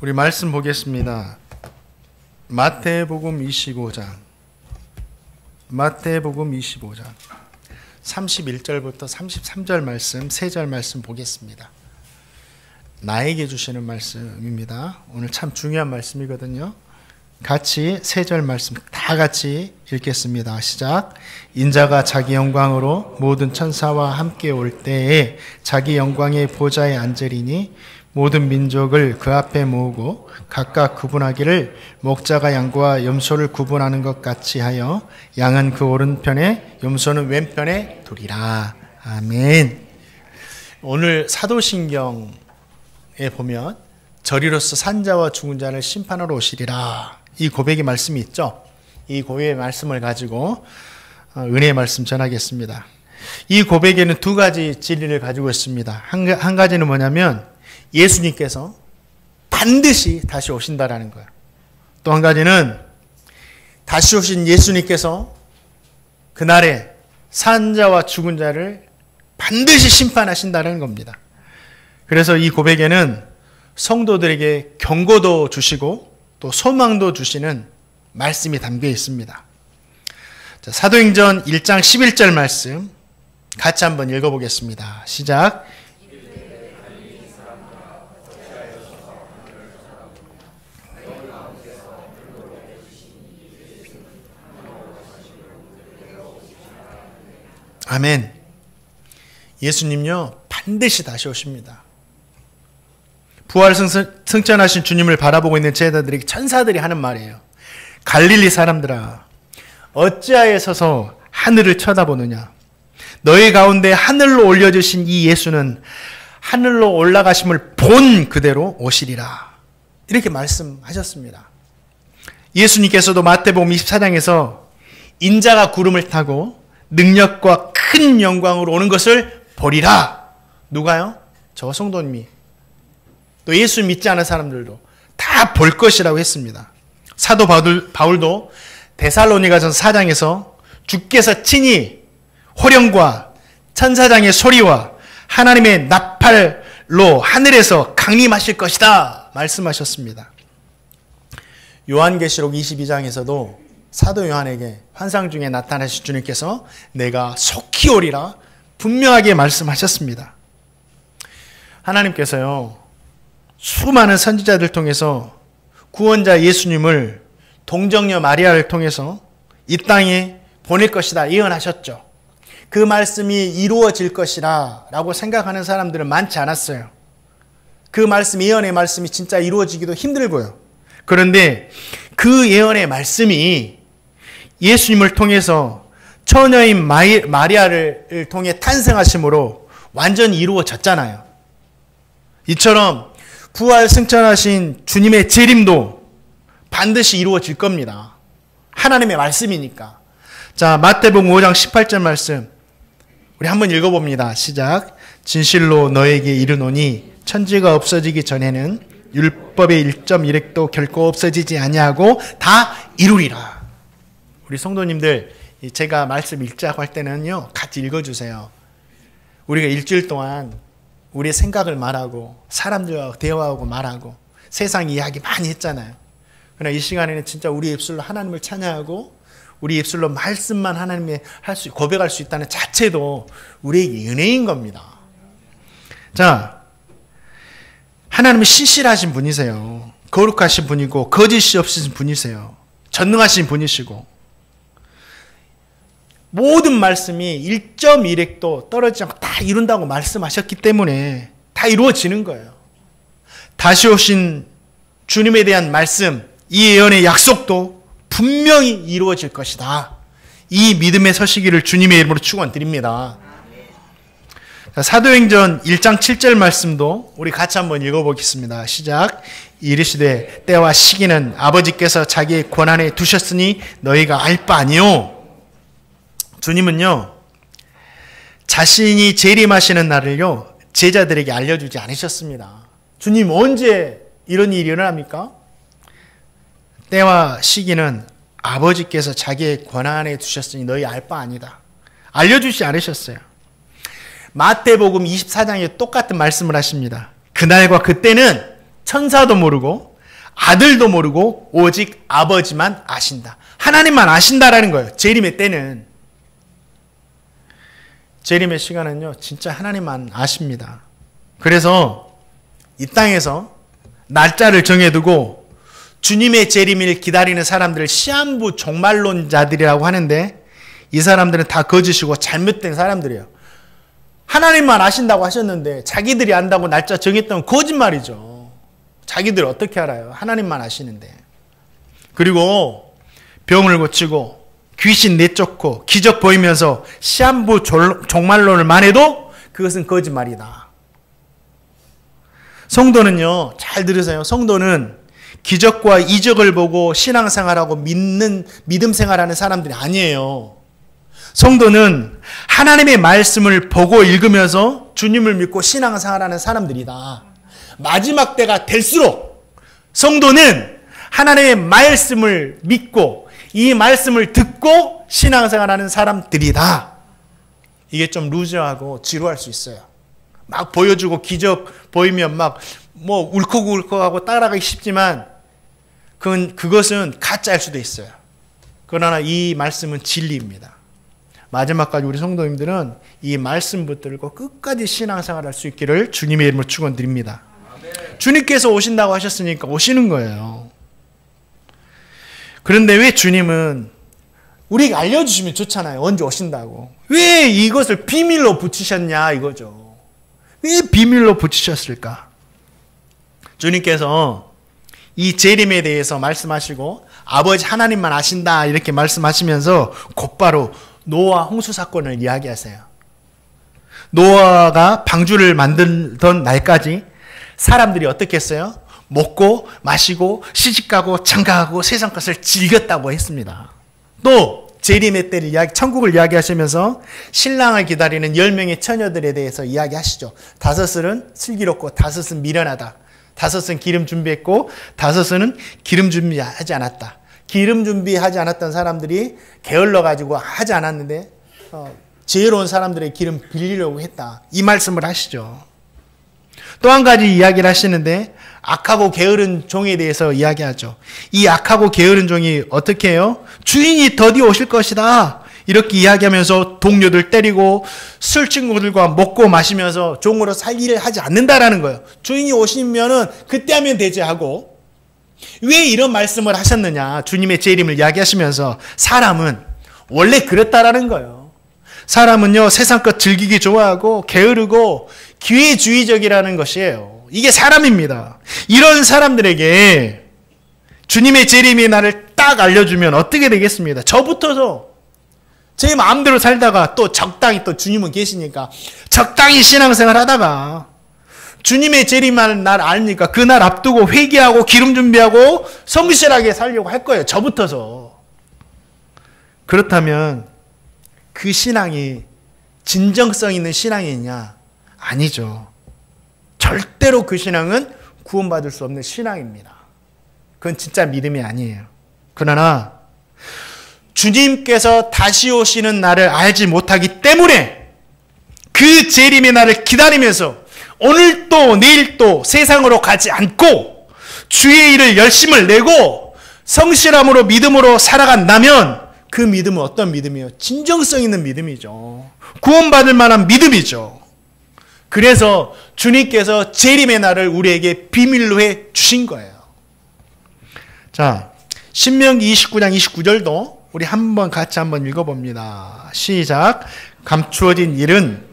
우리 말씀 보겠습니다. 마태복음 25장. 마태복음 25장. 31절부터 33절 말씀, 3절 말씀 보겠습니다. 나에게 주시는 말씀입니다. 오늘 참 중요한 말씀이거든요. 같이 3절 말씀 다 같이 읽겠습니다. 시작. 인자가 자기 영광으로 모든 천사와 함께 올 때에 자기 영광의 보좌에 앉으리니 모든 민족을 그 앞에 모으고 각각 구분하기를 목자가 양과 염소를 구분하는 것 같이 하여 양은 그 오른편에 염소는 왼편에 두리라. 아멘. 오늘 사도신경에 보면 저리로서 산자와 죽은 자를 심판하러 오시리라. 이 고백의 말씀이 있죠. 이 고백의 말씀을 가지고 은혜의 말씀 전하겠습니다. 이 고백에는 두 가지 진리를 가지고 있습니다. 한 가지는 뭐냐면 예수님께서 반드시 다시 오신다라는 거예요. 또 한 가지는 다시 오신 예수님께서 그날에 산자와 죽은 자를 반드시 심판하신다는 겁니다. 그래서 이 고백에는 성도들에게 경고도 주시고 또 소망도 주시는 말씀이 담겨 있습니다. 자, 사도행전 1장 11절 말씀 같이 한번 읽어보겠습니다. 시작. 아멘. 예수님요 반드시 다시 오십니다. 부활 승천하신 주님을 바라보고 있는 제자들에게 천사들이 하는 말이에요. 갈릴리 사람들아, 어찌하여 서서 하늘을 쳐다보느냐? 너희 가운데 하늘로 올려주신 이 예수는 하늘로 올라가심을 본 그대로 오시리라. 이렇게 말씀하셨습니다. 예수님께서도 마태복음 24장에서 인자가 구름을 타고 능력과 큰 영광으로 오는 것을 보리라. 누가요? 저 성도님이. 또 예수 믿지 않은 사람들도 다 볼 것이라고 했습니다. 사도 바울도 데살로니가전 4장에서 주께서 친히 호령과 천사장의 소리와 하나님의 나팔로 하늘에서 강림하실 것이다 말씀하셨습니다. 요한계시록 22장에서도 사도 요한에게 환상 중에 나타나신 주님께서 내가 속히 오리라 분명하게 말씀하셨습니다. 하나님께서요 수많은 선지자들 통해서 구원자 예수님을 동정녀 마리아를 통해서 이 땅에 보낼 것이다 예언하셨죠. 그 말씀이 이루어질 것이라 라고 생각하는 사람들은 많지 않았어요. 그 말씀, 예언의 말씀이 진짜 이루어지기도 힘들고요. 그런데 그 예언의 말씀이 예수님을 통해서 처녀인 마리아를 통해 탄생하심으로 완전히 이루어졌잖아요. 이처럼 부활 승천하신 주님의 재림도 반드시 이루어질 겁니다. 하나님의 말씀이니까. 자, 마태복음 5장 18절 말씀 우리 한번 읽어봅니다. 시작. 진실로 너에게 이르노니 천지가 없어지기 전에는 율법의 1.1획도 결코 없어지지 아니하고 다 이루리라. 우리 성도님들 제가 말씀 읽자고 할 때는요 같이 읽어주세요. 우리가 일주일 동안 우리의 생각을 말하고 사람들과 대화하고 말하고 세상 이야기 많이 했잖아요. 그러나 이 시간에는 진짜 우리 입술로 하나님을 찬양하고 우리 입술로 말씀만 하나님의 고백할 수 있다는 자체도 우리에게 은혜인 겁니다. 자, 하나님은 신실하신 분이세요. 거룩하신 분이고 거짓이 없으신 분이세요. 전능하신 분이시고 모든 말씀이 1.1획도 떨어지지 않고 다 이룬다고 말씀하셨기 때문에 다 이루어지는 거예요. 다시 오신 주님에 대한 말씀, 이 예언의 약속도 분명히 이루어질 것이다. 이 믿음에 서시기를 주님의 이름으로 축원드립니다. 사도행전 1장 7절 말씀도 우리 같이 한번 읽어보겠습니다. 시작. 이르시되 때와 시기는 아버지께서 자기의 권한에 두셨으니 너희가 알 바 아니요. 주님은요 자신이 재림하시는 날을요 제자들에게 알려주지 않으셨습니다. 주님 언제 이런 일이 일어납니까? 때와 시기는 아버지께서 자기의 권한에 두셨으니 너희 알 바 아니다. 알려주지 않으셨어요. 마태복음 24장에 똑같은 말씀을 하십니다. 그날과 그때는 천사도 모르고 아들도 모르고 오직 아버지만 아신다. 하나님만 아신다라는 거예요. 재림의 때는. 재림의 시간은요, 진짜 하나님만 아십니다. 그래서 이 땅에서 날짜를 정해두고 주님의 재림을 기다리는 사람들을 시한부 종말론자들이라고 하는데, 이 사람들은 다 거짓이고 잘못된 사람들이에요. 하나님만 아신다고 하셨는데 자기들이 안다고 날짜 정했던 거짓말이죠. 자기들 어떻게 알아요? 하나님만 아시는데. 그리고 병을 고치고 귀신 내쫓고 기적 보이면서 시한부 종말론을 말해도 그것은 거짓말이다. 성도는요, 잘 들으세요. 성도는 기적과 이적을 보고 신앙생활하고 믿음 생활하는 사람들이 아니에요. 성도는 하나님의 말씀을 보고 읽으면서 주님을 믿고 신앙생활하는 사람들이다. 마지막 때가 될수록 성도는 하나님의 말씀을 믿고 이 말씀을 듣고 신앙생활하는 사람들이다. 이게 좀 루즈하고 지루할 수 있어요. 막 보여주고 기적 보이면 막 뭐 울컥울컥하고 따라가기 쉽지만 그것은 가짜일 수도 있어요. 그러나 이 말씀은 진리입니다. 마지막까지 우리 성도님들은 이 말씀 붙들고 끝까지 신앙생활할 수 있기를 주님의 이름으로 축원드립니다. 주님께서 오신다고 하셨으니까 오시는 거예요. 그런데 왜 주님은 우리에게 알려주시면 좋잖아요. 언제 오신다고. 왜 이것을 비밀로 붙이셨냐 이거죠. 왜 비밀로 붙이셨을까? 주님께서 이 재림에 대해서 말씀하시고 아버지 하나님만 아신다 이렇게 말씀하시면서 곧바로 노아 홍수 사건을 이야기하세요. 노아가 방주를 만들던 날까지 사람들이 어떻게 했어요? 먹고 마시고 시집가고 장가가고 세상 것을 즐겼다고 했습니다. 또 재림의 때를 천국을 이야기하시면서 신랑을 기다리는 10명의 처녀들에 대해서 이야기하시죠. 5은 슬기롭고 5은 미련하다. 5은 기름 준비했고 5은 기름 준비하지 않았다. 기름 준비하지 않았던 사람들이 게을러가지고 하지 않았는데 지혜로운 사람들의 기름 빌리려고 했다. 이 말씀을 하시죠. 또 한 가지 이야기를 하시는데 악하고 게으른 종에 대해서 이야기하죠. 이 악하고 게으른 종이 어떻게 해요? 주인이 더디 오실 것이다. 이렇게 이야기하면서 동료들 때리고 술 친구들과 먹고 마시면서 종으로 살 일을 하지 않는다라는 거예요. 주인이 오시면은 그때 하면 되지 하고. 왜 이런 말씀을 하셨느냐? 주님의 재림을 이야기하시면서 사람은 원래 그랬다라는 거예요. 사람은요, 세상 것 즐기기 좋아하고 게으르고 기회주의적이라는 것이에요. 이게 사람입니다. 이런 사람들에게 주님의 재림의 날을 딱 알려주면 어떻게 되겠습니다? 저부터도 제 마음대로 살다가 또 적당히 또 주님은 계시니까 적당히 신앙생활 하다가 주님의 재림하는 날 아닙니까? 그날 앞두고 회개하고 기름 준비하고 성실하게 살려고 할 거예요. 저부터서. 그렇다면 그 신앙이 진정성 있는 신앙이냐? 아니죠. 절대로 그 신앙은 구원받을 수 없는 신앙입니다. 그건 진짜 믿음이 아니에요. 그러나 주님께서 다시 오시는 날을 알지 못하기 때문에 그 재림의 날을 기다리면서 오늘도 내일도 세상으로 가지 않고 주의 일을 열심을 내고 성실함으로 믿음으로 살아간다면 그 믿음은 어떤 믿음이에요? 진정성 있는 믿음이죠. 구원받을 만한 믿음이죠. 그래서 주님께서 재림의 날을 우리에게 비밀로 해 주신 거예요. 자, 신명기 29장 29절도 우리 한번 같이 한번 읽어봅니다. 시작. 감추어진 일은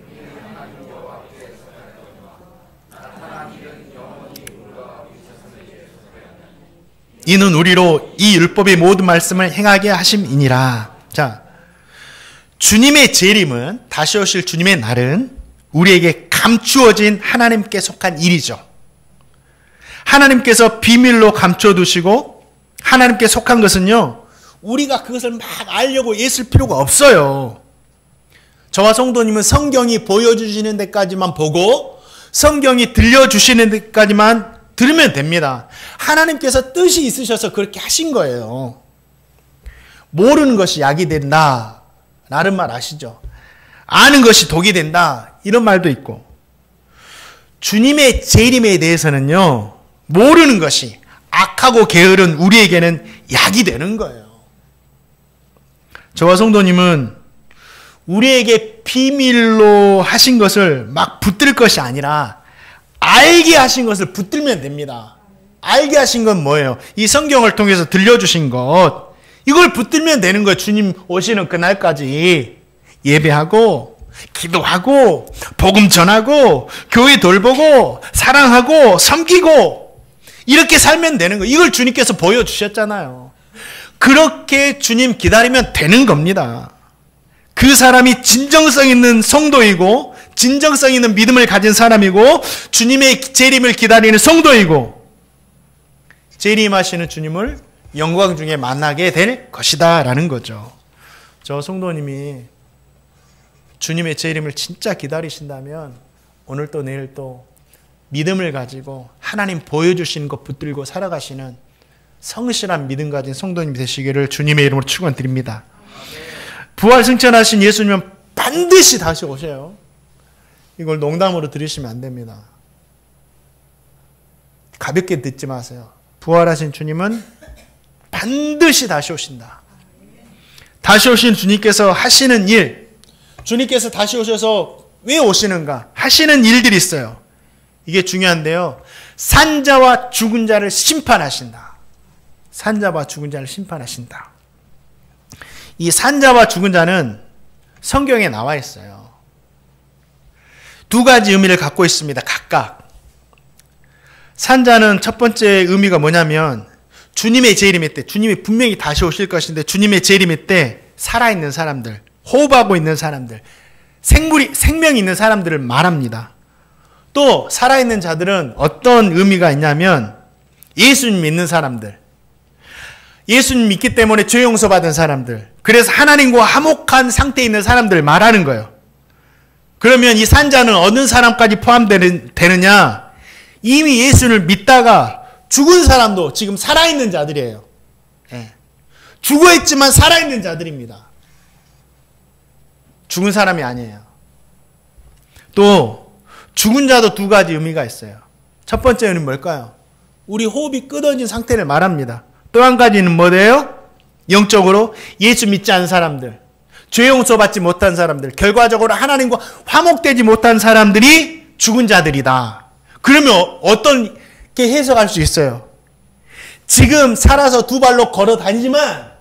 이는 우리로 이 율법의 모든 말씀을 행하게 하심이니라. 자, 주님의 재림은, 다시 오실 주님의 날은 우리에게 감추어진 하나님께 속한 일이죠. 하나님께서 비밀로 감춰두시고 하나님께 속한 것은요, 우리가 그것을 막 알려고 애쓸 필요가 없어요. 저와 성도님은 성경이 보여주시는 데까지만 보고 성경이 들려주시는 데까지만 들으면 됩니다. 하나님께서 뜻이 있으셔서 그렇게 하신 거예요. 모르는 것이 약이 된다 라는 말 아시죠? 아는 것이 독이 된다 이런 말도 있고, 주님의 재림에 대해서는요, 모르는 것이 악하고 게으른 우리에게는 약이 되는 거예요. 저와 성도님은 우리에게 비밀로 하신 것을 막 붙들 것이 아니라 알게 하신 것을 붙들면 됩니다. 알게 하신 건 뭐예요? 이 성경을 통해서 들려주신 것, 이걸 붙들면 되는 거예요. 주님 오시는 그날까지 예배하고 기도하고 복음 전하고 교회 돌보고 사랑하고 섬기고 이렇게 살면 되는 거예요. 이걸 주님께서 보여주셨잖아요. 그렇게 주님 기다리면 되는 겁니다. 그 사람이 진정성 있는 성도이고 진정성 있는 믿음을 가진 사람이고 주님의 재림을 기다리는 성도이고 재림하시는 주님을 영광 중에 만나게 될 것이다 라는 거죠. 저 성도님이 주님의 재림을 진짜 기다리신다면 오늘 또 내일 또 믿음을 가지고 하나님 보여주시는 것 붙들고 살아가시는 성실한 믿음 가진 성도님 되시기를 주님의 이름으로 축원드립니다. 부활 승천하신 예수님은 반드시 다시 오셔요. 이걸 농담으로 들으시면 안 됩니다. 가볍게 듣지 마세요. 부활하신 주님은 반드시 다시 오신다. 다시 오신 주님께서 하시는 일, 주님께서 다시 오셔서 왜 오시는가? 하시는 일들이 있어요. 이게 중요한데요. 산자와 죽은 자를 심판하신다. 산자와 죽은 자를 심판하신다. 이 산자와 죽은 자는 성경에 나와 있어요. 두 가지 의미를 갖고 있습니다. 각각. 산자는 첫 번째 의미가 뭐냐면 주님의 재림의 때, 주님이 분명히 다시 오실 것인데 주님의 재림의 때 살아있는 사람들, 호흡하고 있는 사람들, 생명이 있는 사람들을 말합니다. 또 살아있는 자들은 어떤 의미가 있냐면 예수님 믿는 사람들, 예수님 믿기 때문에 죄 용서받은 사람들, 그래서 하나님과 화목한 상태에 있는 사람들을 말하는 거예요. 그러면 이 산자는 어느 사람까지 포함되느냐? 이미 예수를 믿다가 죽은 사람도 지금 살아있는 자들이에요. 예. 죽어있지만 살아있는 자들입니다. 죽은 사람이 아니에요. 또 죽은 자도 두 가지 의미가 있어요. 첫 번째 의미는 뭘까요? 우리 호흡이 끊어진 상태를 말합니다. 또 한 가지는 뭐예요? 영적으로 예수 믿지 않은 사람들, 죄 용서받지 못한 사람들, 결과적으로 하나님과 화목되지 못한 사람들이 죽은 자들이다. 그러면 어떤 게 해석할 수 있어요? 지금 살아서 두 발로 걸어 다니지만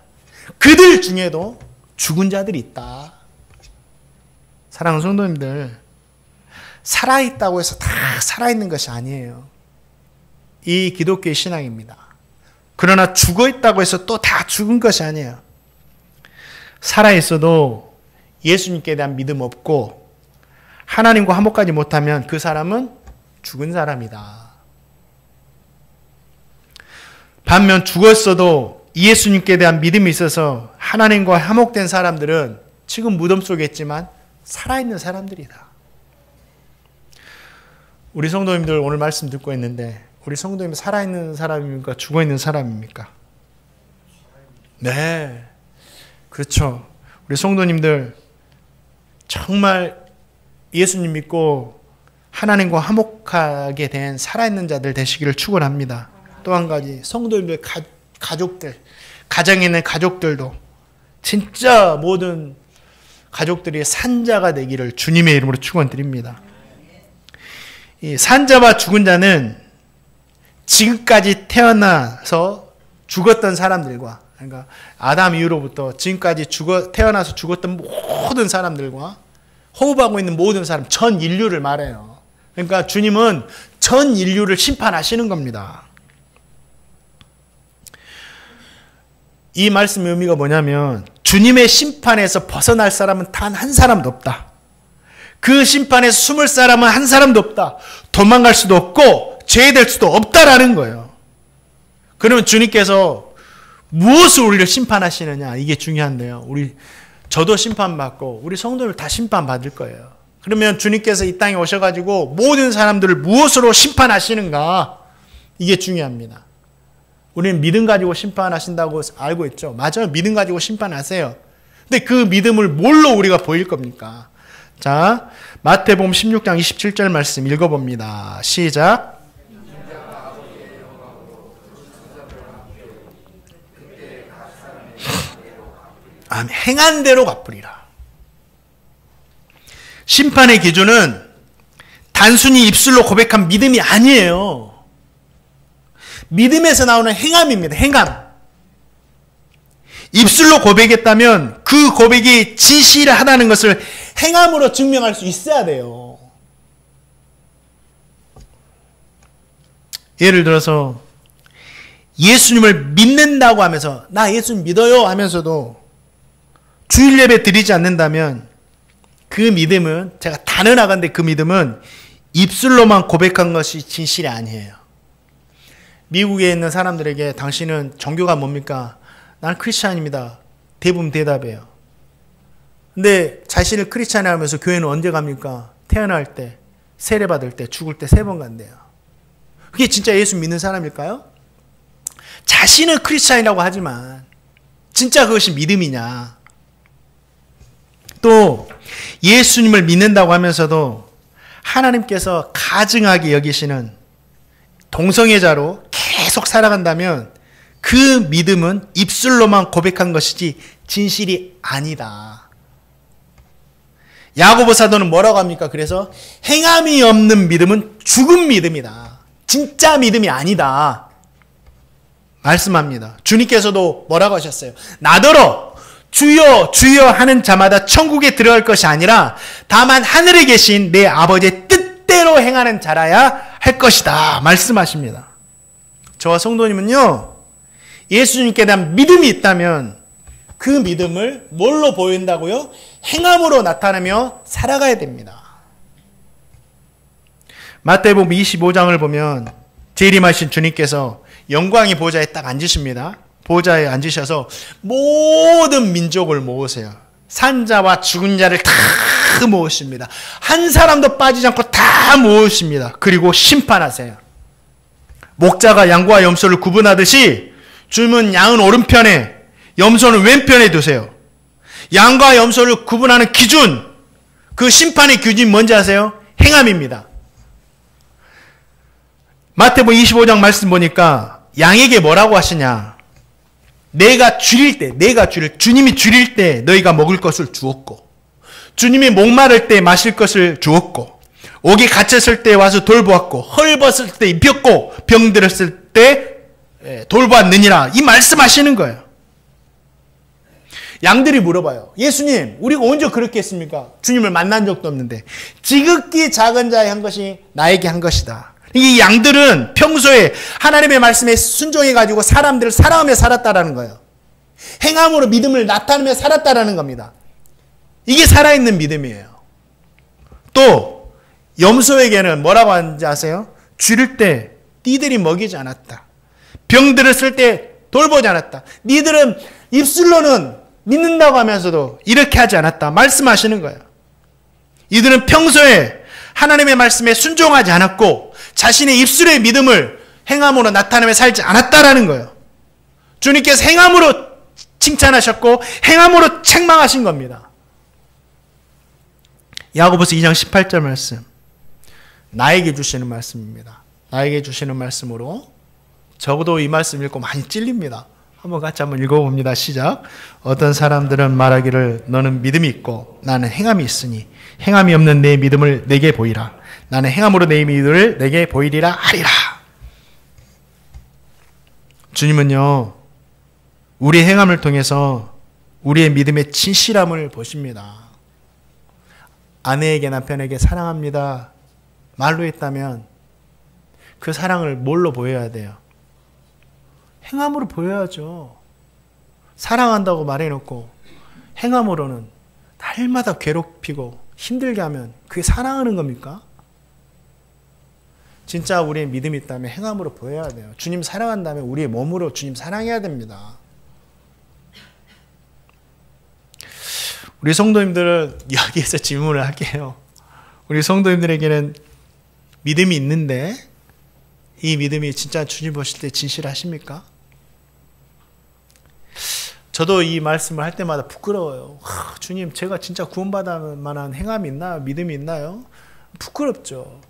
그들 중에도 죽은 자들이 있다. 사랑하는 성도님들, 살아있다고 해서 다 살아있는 것이 아니에요. 이 기독교의 신앙입니다. 그러나 죽어있다고 해서 또 다 죽은 것이 아니에요. 살아있어도 예수님께 대한 믿음 없고 하나님과 화목하지 못하면 그 사람은 죽은 사람이다. 반면 죽었어도 예수님께 대한 믿음이 있어서 하나님과 화목된 사람들은 지금 무덤 속에 있지만 살아있는 사람들이다. 우리 성도님들 오늘 말씀 듣고 있는데 우리 성도님은 살아있는 사람입니까? 죽어있는 사람입니까? 네, 그렇죠. 우리 성도님들 정말 예수님 믿고 하나님과 화목하게 된 살아있는 자들 되시기를 축원합니다. 또 한 가지, 성도님들 가족들, 가정에 있는 가족들도 진짜 모든 가족들이 산자가 되기를 주님의 이름으로 축원드립니다. 이 산자와 죽은 자는 지금까지 태어나서 죽었던 사람들과, 그러니까 아담 이후로부터 지금까지 태어나서 죽었던 모든 사람들과 호흡하고 있는 모든 사람, 전 인류를 말해요. 그러니까 주님은 전 인류를 심판하시는 겁니다. 이 말씀의 의미가 뭐냐면 주님의 심판에서 벗어날 사람은 단 한 사람도 없다. 그 심판에서 숨을 사람은 한 사람도 없다. 도망갈 수도 없고 죄될 수도 없다라는 거예요. 그러면 주님께서 무엇을 우리를 심판하시느냐, 이게 중요한데요. 저도 심판받고 우리 성도들 다 심판받을 거예요. 그러면 주님께서 이 땅에 오셔가지고 모든 사람들을 무엇으로 심판하시는가, 이게 중요합니다. 우리는 믿음 가지고 심판하신다고 알고 있죠. 맞아요. 믿음 가지고 심판하세요. 근데 그 믿음을 뭘로 우리가 보일 겁니까? 자, 마태복음 16장 27절 말씀 읽어봅니다. 시작. 행한 대로 갚으리라. 심판의 기준은 단순히 입술로 고백한 믿음이 아니에요. 믿음에서 나오는 행함입니다. 행함. 입술로 고백했다면 그 고백이 진실하다는 것을 행함으로 증명할 수 있어야 돼요. 예를 들어서 예수님을 믿는다고 하면서 나 예수님 믿어요 하면서도 주일 예배 드리지 않는다면 그 믿음은, 제가 단언하건대 그 믿음은 입술로만 고백한 것이 진실이 아니에요. 미국에 있는 사람들에게 당신은 종교가 뭡니까? 나는 크리스찬입니다. 대부분 대답해요. 근데 자신을 크리스찬이 하면서 교회는 언제 갑니까? 태어날 때, 세례받을 때, 죽을 때 3번 간대요. 그게 진짜 예수 믿는 사람일까요? 자신은 크리스찬이라고 하지만 진짜 그것이 믿음이냐? 또 예수님을 믿는다고 하면서도 하나님께서 가증하게 여기시는 동성애자로 계속 살아간다면 그 믿음은 입술로만 고백한 것이지 진실이 아니다. 야고보 사도는 뭐라고 합니까? 그래서 행함이 없는 믿음은 죽은 믿음이다. 진짜 믿음이 아니다. 말씀합니다. 주님께서도 뭐라고 하셨어요? 나더러 주여 주여 하는 자마다 천국에 들어갈 것이 아니라 다만 하늘에 계신 내 아버지의 뜻대로 행하는 자라야 할 것이다. 말씀하십니다. 저와 성도님은요, 예수님께 대한 믿음이 있다면 그 믿음을 뭘로 보인다고요? 행함으로 나타내며 살아가야 됩니다. 마태복음 25장을 보면 재림하신 주님께서 영광의 보좌에 딱 앉으십니다. 보좌에 앉으셔서 모든 민족을 모으세요. 산자와 죽은 자를 다 모으십니다. 한 사람도 빠지지 않고 다 모으십니다. 그리고 심판하세요. 목자가 양과 염소를 구분하듯이 주님은 양은 오른편에, 염소는 왼편에 두세요. 양과 염소를 구분하는 기준, 그 심판의 기준이 뭔지 아세요? 행함입니다. 마태복음 25장 말씀 보니까 양에게 뭐라고 하시냐? 주님이 줄일 때 너희가 먹을 것을 주었고, 주님이 목마를 때 마실 것을 주었고, 옥에 갇혔을 때 와서 돌보았고, 헐벗을 때 입혔고, 병들었을 때 돌보았느니라. 이 말씀하시는 거예요. 양들이 물어봐요. 예수님, 우리가 언제 그렇게 했습니까? 주님을 만난 적도 없는데. 지극히 작은 자에 한 것이 나에게 한 것이다. 이 양들은 평소에 하나님의 말씀에 순종해가지고 사람들을 사랑하며 살았다라는 거예요. 행함으로 믿음을 나타내며 살았다라는 겁니다. 이게 살아있는 믿음이에요. 또 염소에게는 뭐라고 하는지 아세요? 줄일 때 니들이 먹이지 않았다. 병들었을 때 돌보지 않았다. 니들은 입술로는 믿는다고 하면서도 이렇게 하지 않았다. 말씀하시는 거예요. 이들은 평소에 하나님의 말씀에 순종하지 않았고 자신의 입술의 믿음을 행함으로 나타내며 살지 않았다라는 거예요. 주님께서 행함으로 칭찬하셨고 행함으로 책망하신 겁니다. 야고보서 2장 18절 말씀, 나에게 주시는 말씀입니다. 나에게 주시는 말씀으로 적어도 이 말씀 읽고 많이 찔립니다. 한번 같이 한번 읽어봅니다. 시작. 어떤 사람들은 말하기를 너는 믿음이 있고 나는 행함이 있으니 행함이 없는 내 믿음을 내게 보이라. 나는 행함으로 내 믿음을 내게 보이리라 하리라. 주님은요, 우리의 행함을 통해서 우리의 믿음의 진실함을 보십니다. 아내에게 남편에게 사랑합니다 말로 했다면 그 사랑을 뭘로 보여야 돼요? 행함으로 보여야죠. 사랑한다고 말해놓고 행함으로는 날마다 괴롭히고 힘들게 하면 그게 사랑하는 겁니까? 진짜 우리의 믿음이 있다면 행함으로 보여야 돼요. 주님 사랑한다면 우리의 몸으로 주님 사랑해야 됩니다. 우리 성도님들은 여기에서 질문을 할게요. 우리 성도님들에게는 믿음이 있는데 이 믿음이 진짜 주님 보실 때 진실하십니까? 저도 이 말씀을 할 때마다 부끄러워요. 주님, 제가 진짜 구원받을 만한 행함이 있나요? 믿음이 있나요? 부끄럽죠.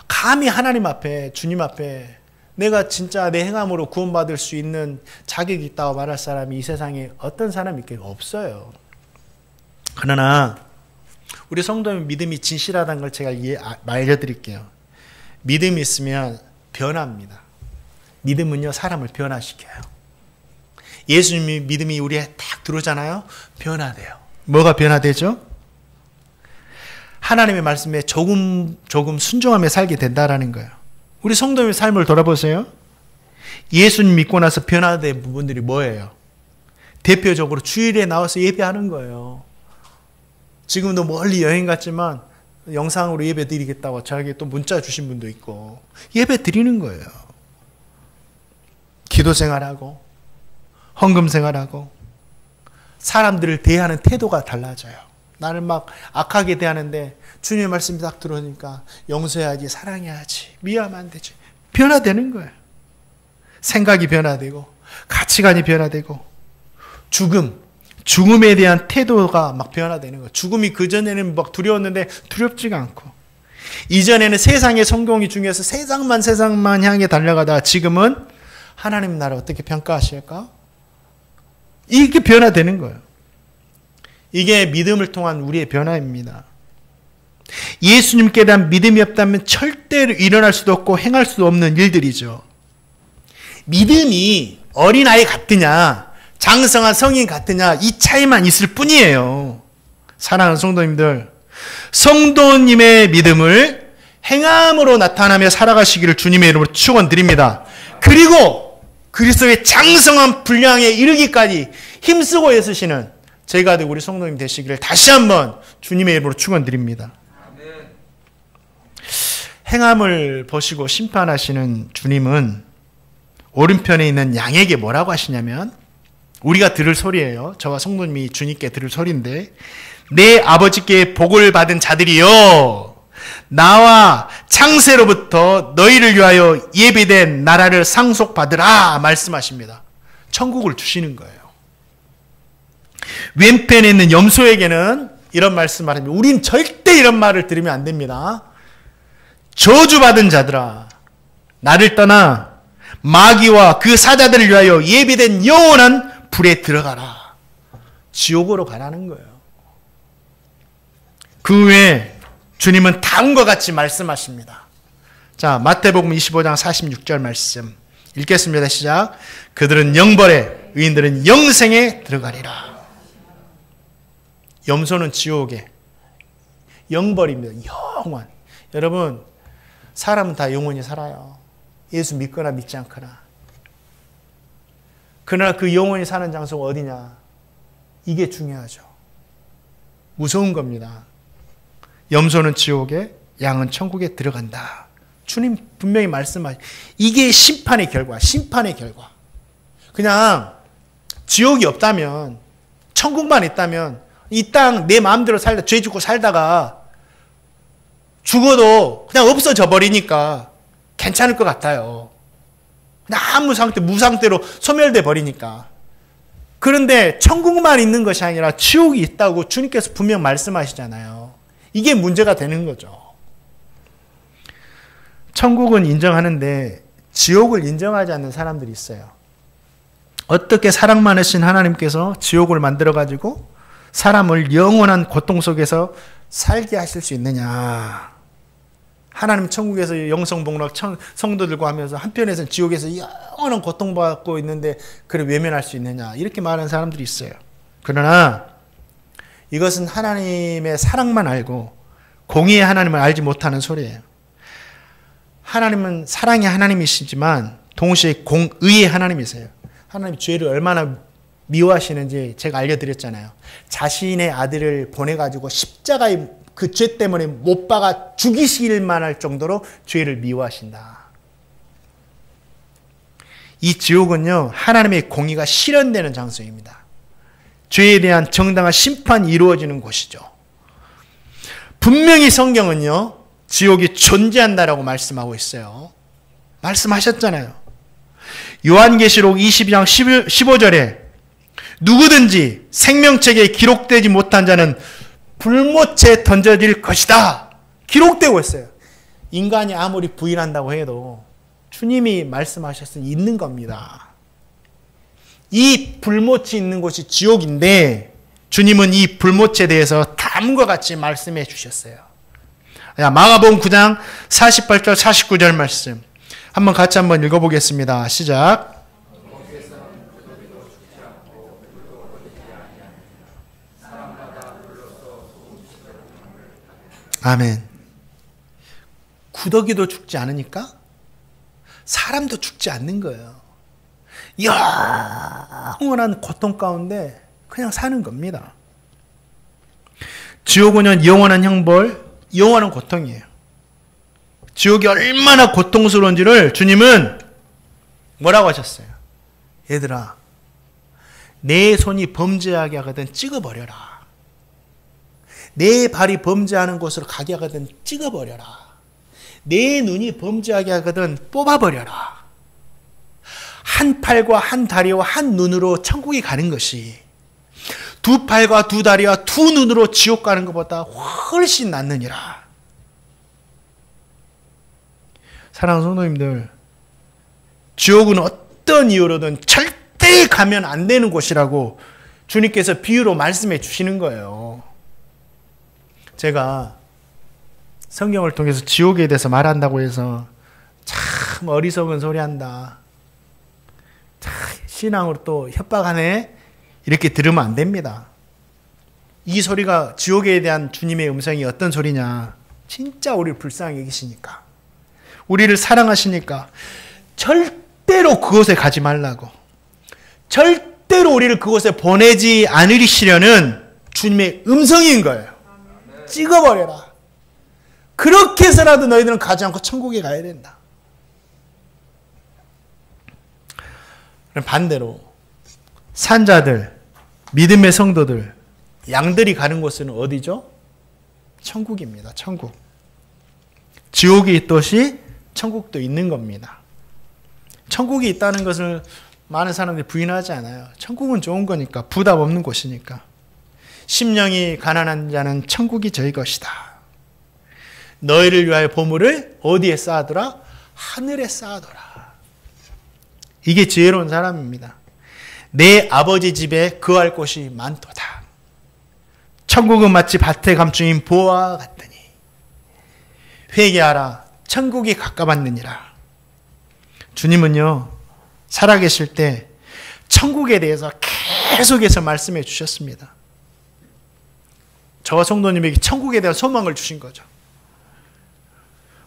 감히 하나님 앞에, 주님 앞에 내가 진짜 내 행함으로 구원받을 수 있는 자격이 있다고 말할 사람이 이 세상에 어떤 사람이 있겠어요? 없어요. 그러나 우리 성도의 믿음이 진실하다는 걸 제가 알려드릴게요. 믿음이 있으면 변합니다. 믿음은요, 사람을 변화시켜요. 예수님이 믿음이 우리에 딱 들어오잖아요. 변화돼요. 뭐가 변화되죠? 하나님의 말씀에 조금 순종하며 살게 된다라는 거예요. 우리 성도의 삶을 돌아보세요. 예수님 믿고 나서 변화된 부분들이 뭐예요? 대표적으로 주일에 나와서 예배하는 거예요. 지금도 멀리 여행 갔지만 영상으로 예배 드리겠다고 저에게 또 문자 주신 분도 있고 예배 드리는 거예요. 기도 생활하고 헌금 생활하고 사람들을 대하는 태도가 달라져요. 나를 막 악하게 대하는데 주님의 말씀이 딱 들어오니까 용서해야지, 사랑해야지, 미워하면 안 되지. 변화되는 거예요. 생각이 변화되고 가치관이 변화되고 죽음에 대한 태도가 막 변화되는 거예요. 죽음이 그전에는 막 두려웠는데 두렵지가 않고, 이전에는 세상의 성공이 중요해서 세상만 향해 달려가다가 지금은 하나님 나라 어떻게 평가하실까? 이게 변화되는 거예요. 이게 믿음을 통한 우리의 변화입니다. 예수님께 대한 믿음이 없다면 절대로 일어날 수도 없고 행할 수도 없는 일들이죠. 믿음이 어린아이 같으냐 장성한 성인 같으냐 이 차이만 있을 뿐이에요. 사랑하는 성도님들, 성도님의 믿음을 행함으로 나타나며 살아가시기를 주님의 이름으로 축원드립니다. 그리고 그리스도의 장성한 분량에 이르기까지 힘쓰고 애쓰시는 제가 되고 우리 성도님 되시기를 다시 한번 주님의 이름으로 축원드립니다. 행함을 보시고 심판하시는 주님은 오른편에 있는 양에게 뭐라고 하시냐면, 우리가 들을 소리예요. 저와 성도님이 주님께 들을 소리인데, 내 아버지께 복을 받은 자들이여, 나와 창세로부터 너희를 위하여 예비된 나라를 상속받으라 말씀하십니다. 천국을 주시는 거예요. 왼편에 있는 염소에게는 이런 말씀을 합니다. 우린 절대 이런 말을 들으면 안 됩니다. 저주받은 자들아, 나를 떠나 마귀와 그 사자들을 위하여 예비된 영원한 불에 들어가라. 지옥으로 가라는 거예요. 그 외에 주님은 다음과 같이 말씀하십니다. 자, 마태복음 25장 46절 말씀 읽겠습니다. 시작. 그들은 영벌에, 의인들은 영생에 들어가리라. 염소는 지옥에, 영벌입니다. 영원. 여러분, 사람은 다 영원히 살아요. 예수 믿거나 믿지 않거나. 그러나 그 영원히 사는 장소가 어디냐? 이게 중요하죠. 무서운 겁니다. 염소는 지옥에, 양은 천국에 들어간다. 주님 분명히 말씀하시. 이게 심판의 결과, 심판의 결과. 그냥 지옥이 없다면, 천국만 있다면 이 땅 내 마음대로 살다, 죄 짓고 살다가 죽어도 그냥 없어져 버리니까 괜찮을 것 같아요. 그냥 아무 상태, 무상태로 소멸돼 버리니까. 그런데 천국만 있는 것이 아니라 지옥이 있다고 주님께서 분명 말씀하시잖아요. 이게 문제가 되는 거죠. 천국은 인정하는데 지옥을 인정하지 않는 사람들이 있어요. 어떻게 사랑 많으신 하나님께서 지옥을 만들어가지고 사람을 영원한 고통 속에서 살게 하실 수 있느냐. 하나님 천국에서 영성복락 성도들과 하면서 한편에서는 지옥에서 영원한 고통받고 있는데 그를 외면할 수 있느냐. 이렇게 말하는 사람들이 있어요. 그러나 이것은 하나님의 사랑만 알고 공의의 하나님을 알지 못하는 소리예요. 하나님은 사랑의 하나님이시지만 동시에 공의의 하나님이세요. 하나님이 죄를 얼마나 미워하시는지 제가 알려드렸잖아요. 자신의 아들을 보내가지고 십자가에 그 죄 때문에 못 박아 죽이실만 할 정도로 죄를 미워하신다. 이 지옥은요, 하나님의 공의가 실현되는 장소입니다. 죄에 대한 정당한 심판이 이루어지는 곳이죠. 분명히 성경은요, 지옥이 존재한다라고 말씀하고 있어요. 말씀하셨잖아요. 요한계시록 22장 15절에 누구든지 생명책에 기록되지 못한 자는 불못에 던져질 것이다. 기록되고 있어요. 인간이 아무리 부인한다고 해도 주님이 말씀하셨으니 있는 겁니다. 이 불못이 있는 곳이 지옥인데 주님은 이 불못에 대해서 다음과 같이 말씀해 주셨어요. 마가복음 9장 48절 49절 말씀 한번 같이 한번 읽어보겠습니다. 시작. 아멘. 구더기도 죽지 않으니까 사람도 죽지 않는 거예요. 영원한 고통 가운데 그냥 사는 겁니다. 지옥은 영원한 형벌, 영원한 고통이에요. 지옥이 얼마나 고통스러운지를 주님은 뭐라고 하셨어요? 얘들아, 내 손이 범죄하게 하거든 찍어버려라. 내 발이 범죄하는 곳으로 가게 하거든 찍어버려라. 내 눈이 범죄하게 하거든 뽑아버려라. 한 팔과 한 다리와 한 눈으로 천국에 가는 것이 두 팔과 두 다리와 두 눈으로 지옥 가는 것보다 훨씬 낫느니라. 사랑하는 성도님들, 지옥은 어떤 이유로든 절대 가면 안 되는 곳이라고 주님께서 비유로 말씀해 주시는 거예요. 제가 성경을 통해서 지옥에 대해서 말한다고 해서 참 어리석은 소리 한다. 참 신앙으로 또 협박하네. 이렇게 들으면 안 됩니다. 이 소리가 지옥에 대한 주님의 음성이 어떤 소리냐. 진짜 우리를 불쌍히 여기시니까. 우리를 사랑하시니까 절대로 그곳에 가지 말라고. 절대로 우리를 그곳에 보내지 않으시려는 주님의 음성인 거예요. 찍어버려라. 그렇게 해서라도 너희들은 가지 않고 천국에 가야 된다. 반대로 산자들, 믿음의 성도들, 양들이 가는 곳은 어디죠? 천국입니다. 천국. 지옥이 있듯이 천국도 있는 겁니다. 천국이 있다는 것을 많은 사람들이 부인하지 않아요. 천국은 좋은 거니까, 부담 없는 곳이니까. 심령이 가난한 자는 천국이 저희 것이다. 너희를 위하여 보물을 어디에 쌓아두라? 하늘에 쌓아두라. 이게 지혜로운 사람입니다. 내 아버지 집에 거할 곳이 많도다. 천국은 마치 밭에 감추인 보화와 같으니 회개하라. 천국이 가까웠느니라. 주님은요, 살아계실 때 천국에 대해서 계속해서 말씀해 주셨습니다. 저와 성도님에게 천국에 대한 소망을 주신 거죠.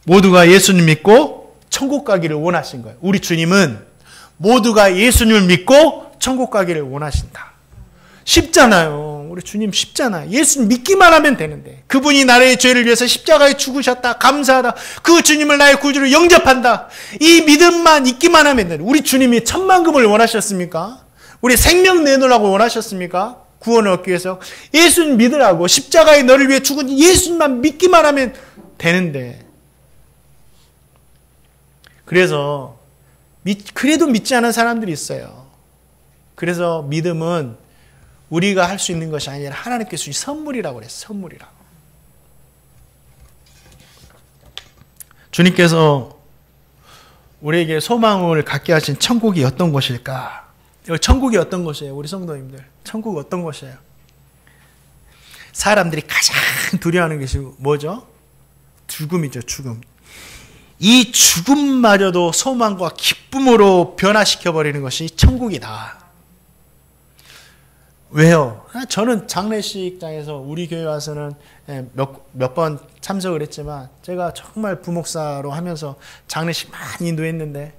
모두가 예수님 믿고 천국 가기를 원하신 거예요. 우리 주님은 모두가 예수님을 믿고 천국 가기를 원하신다. 쉽잖아요. 우리 주님 쉽잖아요. 예수님 믿기만 하면 되는데, 그분이 나의 죄를 위해서 십자가에 죽으셨다. 감사하다. 그 주님을 나의 구주로 영접한다. 이 믿음만 있기만 하면 되는데, 우리 주님이 천만금을 원하셨습니까? 우리 생명 내놓으라고 원하셨습니까? 구원을 얻기 위해서 예수님 믿으라고, 십자가에 너를 위해 죽은 예수님만 믿기만 하면 되는데, 그래서 그래도 믿지 않은 사람들이 있어요. 그래서 믿음은 우리가 할 수 있는 것이 아니라 하나님께서 주신 선물이라고 그랬어요. 선물이라고. 주님께서 우리에게 소망을 갖게 하신 천국이 어떤 곳일까? 천국이 어떤 곳이에요? 우리 성도님들, 천국이 어떤 곳이에요? 사람들이 가장 두려워하는 것이 뭐죠? 죽음이죠. 죽음. 이 죽음마저도 소망과 기쁨으로 변화시켜버리는 것이 천국이다. 왜요? 저는 장례식장에서 우리 교회 와서는 몇 번 참석을 했지만, 제가 정말 부목사로 하면서 장례식 많이 인도했는데,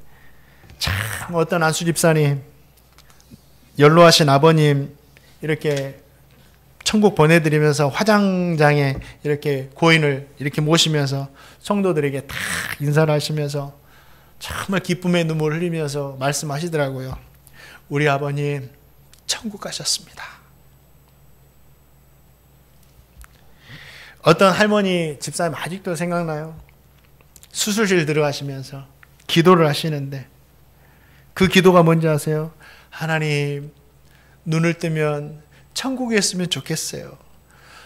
참 어떤 안수 집사님, 연로하신 아버님 이렇게 천국 보내드리면서 화장장에 이렇게 고인을 이렇게 모시면서 성도들에게 다 인사를 하시면서 정말 기쁨의 눈물을 흘리면서 말씀하시더라고요. 우리 아버님 천국 가셨습니다. 어떤 할머니 집사님 아직도 생각나요. 수술실 들어가시면서 기도를 하시는데, 그 기도가 뭔지 아세요? 하나님, 눈을 뜨면 천국에 있으면 좋겠어요.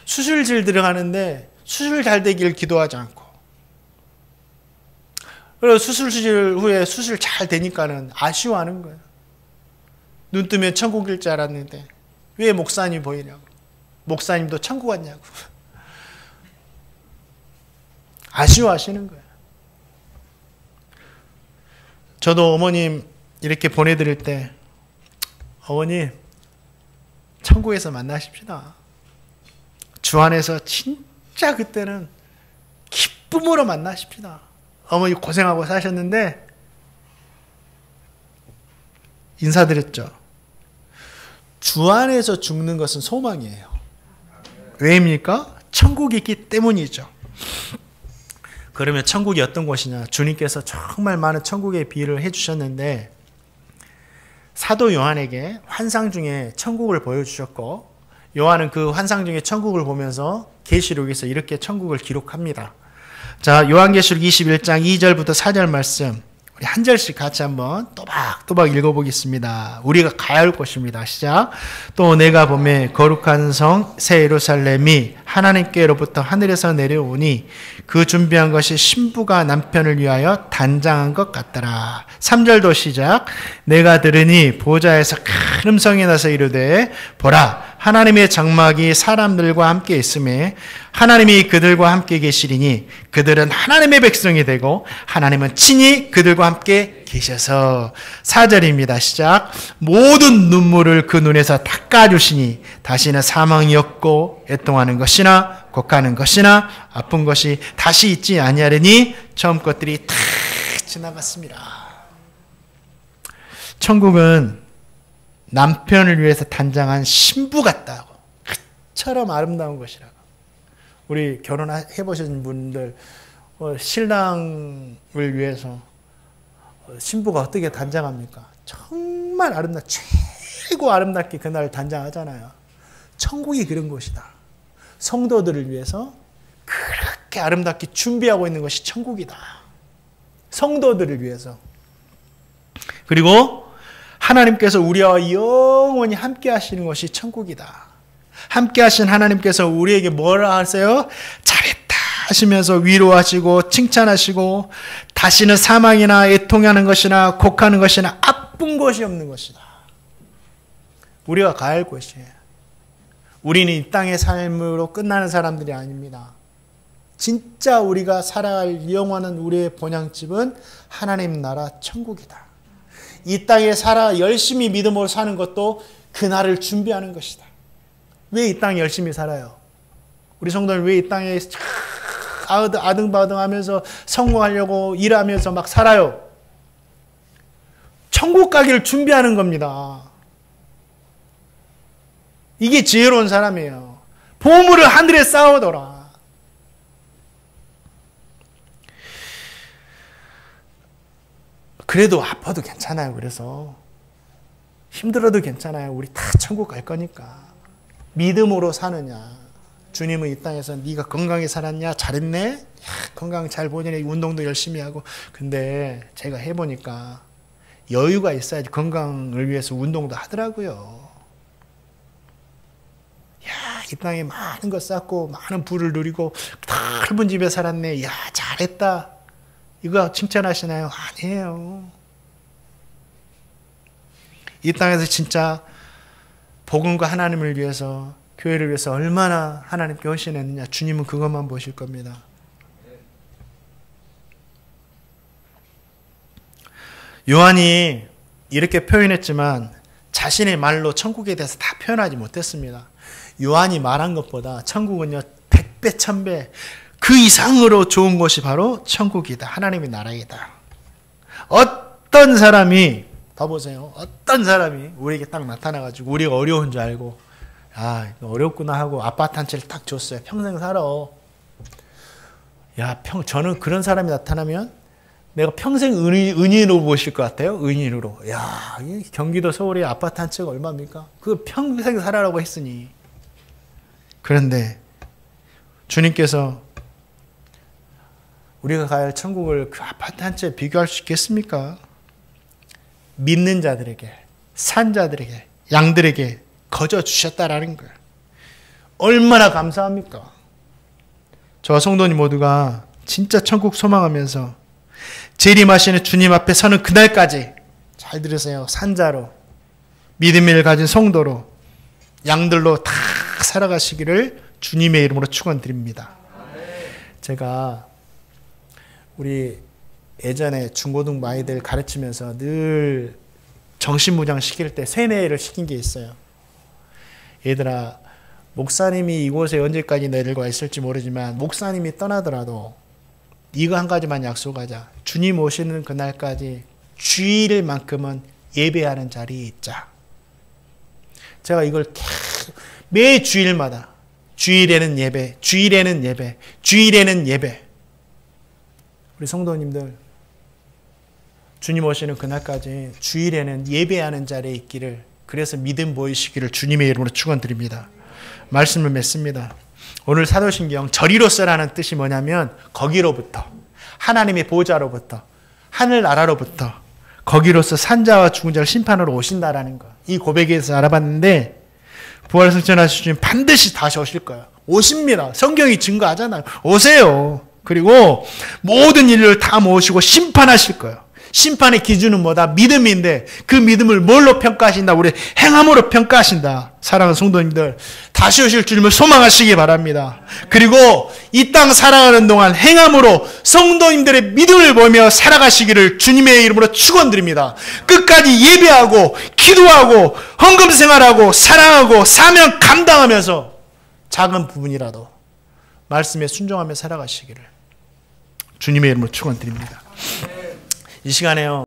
수술실 들어가는데 수술 잘 되길 기도하지 않고, 그리고 수술 후에 수술 잘 되니까는 아쉬워하는 거예요. 눈 뜨면 천국일 줄 알았는데 왜 목사님 보이냐고. 목사님도 천국 왔냐고. 아쉬워하시는 거예요. 저도 어머님 이렇게 보내드릴 때 어머님 천국에서 만나십시다. 주 안에서 진짜 그때는 기쁨으로 만나십시다. 어머니 고생하고 사셨는데 인사드렸죠. 주 안에서 죽는 것은 소망이에요. 왜입니까? 천국이 있기 때문이죠. 그러면 천국이 어떤 곳이냐? 주님께서 정말 많은 천국의 비유를 해주셨는데 사도 요한에게 환상 중에 천국을 보여주셨고 요한은 그 환상 중에 천국을 보면서 계시록에서 이렇게 천국을 기록합니다. 자, 요한계시록 21장 2절부터 4절 말씀 우리 한 절씩 같이 한번 또박또박 읽어보겠습니다. 우리가 가야 할 곳입니다. 시작. 또 내가 보매 거룩한 성 새 예루살렘이 하나님께로부터 하늘에서 내려오니 그 준비한 것이 신부가 남편을 위하여 단장한 것 같더라. 3절도 시작. 내가 들으니 보좌에서 큰 음성이 나서 이르되 보라 하나님의 장막이 사람들과 함께 있음에 하나님이 그들과 함께 계시리니 그들은 하나님의 백성이 되고 하나님은 친히 그들과 함께 계셔서. 4절입니다. 시작. 모든 눈물을 그 눈에서 닦아주시니 다시는 사망이 없고 애통하는 것이나 곡하는 것이나 아픈 것이 다시 있지 아니하리니 처음 것들이 다 지나갔습니다. 천국은 남편을 위해서 단장한 신부 같다고. 그처럼 아름다운 것이라고. 우리 결혼해 보신 분들 신랑을 위해서 신부가 어떻게 단장합니까? 정말 최고 아름답게 그날 단장하잖아요. 천국이 그런 곳이다. 성도들을 위해서 그렇게 아름답게 준비하고 있는 것이 천국이다. 성도들을 위해서. 그리고 하나님께서 우리와 영원히 함께 하시는 것이 천국이다. 함께 하신 하나님께서 우리에게 뭐라 하세요? 잘했다 하시면서 위로하시고 칭찬하시고 다시는 사망이나 애통하는 것이나 곡하는 것이나 아픈 것이 없는 것이다. 우리가 가야 할 곳이에요. 우리는 이 땅의 삶으로 끝나는 사람들이 아닙니다. 진짜 우리가 살아갈 영원한 우리의 본향집은 하나님 나라 천국이다. 이 땅에 열심히 믿음으로 사는 것도 그날을 준비하는 것이다. 왜 이 땅에 열심히 살아요? 우리 성도는 왜 이 땅에 아등바등하면서 성공하려고 일하면서 막 살아요? 천국 가기를 준비하는 겁니다. 이게 지혜로운 사람이에요. 보물을 하늘에 쌓아둬라. 그래도 아파도 괜찮아요. 그래서 힘들어도 괜찮아요. 우리 다 천국 갈 거니까. 믿음으로 사느냐. 주님은 이 땅에서 네가 건강히 살았냐? 잘했네? 야, 건강 잘 보내네. 운동도 열심히 하고. 근데 제가 해보니까 여유가 있어야지 건강을 위해서 운동도 하더라고요. 야, 이 땅에 많은 것 쌓고 많은 부를 누리고 넓은 집에 살았네. 야, 잘했다. 이거 칭찬하시나요? 아니에요. 이 땅에서 진짜 복음과 하나님을 위해서, 교회를 위해서 얼마나 하나님께 헌신했느냐, 주님은 그것만 보실 겁니다. 요한이 이렇게 표현했지만 자신의 말로 천국에 대해서 다 표현하지 못했습니다. 요한이 말한 것보다 천국은요 100배, 1000배 그 이상으로 좋은 곳이 바로 천국이다. 하나님의 나라이다. 어떤 사람이, 봐보세요. 어떤 사람이 우리에게 딱 나타나가지고 우리가 어려운 줄 알고, 야, 어렵구나 하고 아파트 한 채를 딱 줬어요. 평생 살아. 야, 저는 그런 사람이 나타나면 내가 평생 은인으로 보실 것 같아요. 은인으로. 야, 경기도 서울에 아파트 한 채가 얼마입니까? 그 평생 살아라고 했으니. 그런데 주님께서 우리가 가야 할 천국을 그 아파트 한 채 비교할 수 있겠습니까? 믿는 자들에게, 산 자들에게, 양들에게 거저 주셨다라는 거예요. 얼마나 감사합니까? 저와 성도님 모두가 진짜 천국 소망하면서 재림하시는 주님 앞에 서는 그날까지, 잘 들으세요, 산자로, 믿음을 가진 성도로, 양들로 다 살아가시기를 주님의 이름으로 축원드립니다. 제가 우리 예전에 중고등부 아이들 가르치면서 늘 정신무장 시킬 때 세뇌를 시킨 게 있어요. 얘들아, 목사님이 이곳에 언제까지 내려가 있을지 모르지만 목사님이 떠나더라도 이거 한 가지만 약속하자. 주님 오시는 그날까지 주일만큼은 예배하는 자리에 있자. 제가 이걸 계속 매 주일마다 주일에는 예배, 주일에는 예배, 주일에는 예배. 우리 성도님들, 주님 오시는 그날까지 주일에는 예배하는 자리에 있기를, 그래서 믿음 보이시기를 주님의 이름으로 축원드립니다. 말씀을 맺습니다. 오늘 사도신경 저리로서라는 뜻이 뭐냐면 거기로부터, 하나님의 보좌로부터, 하늘나라로부터 거기로서 산자와 죽은 자를 심판하러 오신다라는 거. 이 고백에서 알아봤는데 부활 승천하실 주님 반드시 다시 오실 거예요. 오십니다. 성경이 증거하잖아요. 오세요. 그리고 모든 인류를 다 모으시고 심판하실 거예요. 심판의 기준은 뭐다? 믿음인데 그 믿음을 뭘로 평가하신다? 우리 행함으로 평가하신다. 사랑하는 성도님들, 다시 오실 주님을 소망하시기 바랍니다. 그리고 이 땅 살아가는 동안 행함으로 성도님들의 믿음을 보며 살아가시기를 주님의 이름으로 축원드립니다. 끝까지 예배하고 기도하고 헌금 생활하고 사랑하고 사명 감당하면서 작은 부분이라도 말씀에 순종하며 살아가시기를 주님의 이름으로 축원드립니다. 이 시간에요.